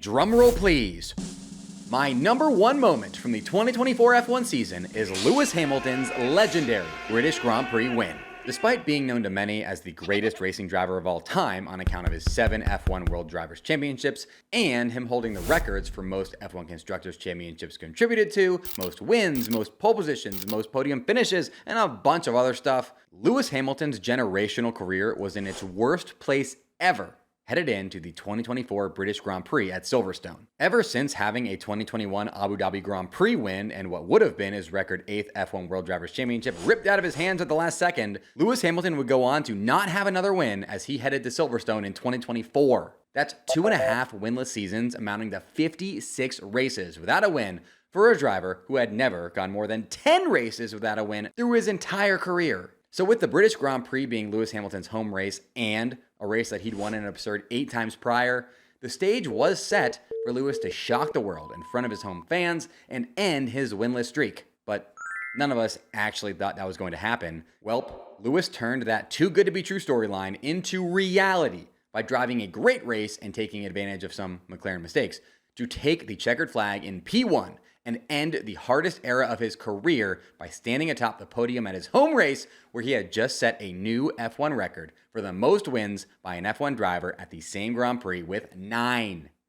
Drumroll please. My number one moment from the 2024 F1 season is Lewis Hamilton's legendary British Grand Prix win. Despite being known to many as the greatest racing driver of all time on account of his 7 F1 World Drivers' Championships and him holding the records for most F1 Constructors' Championships contributed to, most wins, most pole positions, most podium finishes, and a bunch of other stuff, Lewis Hamilton's generational career was in its worst place ever headed into the 2024 British Grand Prix at Silverstone. Ever since having a 2021 Abu Dhabi Grand Prix win and what would have been his record 8th F1 World Drivers' Championship ripped out of his hands at the last second, Lewis Hamilton would go on to not have another win as he headed to Silverstone in 2024. That's 2.5 winless seasons amounting to 56 races without a win for a driver who had never gone more than 10 races without a win through his entire career. So with the British Grand Prix being Lewis Hamilton's home race and a race that he'd won an absurd 8 times prior, the stage was set for Lewis to shock the world in front of his home fans and end his winless streak. But none of us actually thought that was going to happen. Welp, Lewis turned that too good to be true storyline into reality by driving a great race and taking advantage of some McLaren mistakes to take the checkered flag in P1 and end the hardest era of his career by standing atop the podium at his home race where he had just set a new F1 record for the most wins by an F1 driver at the same Grand Prix with 9.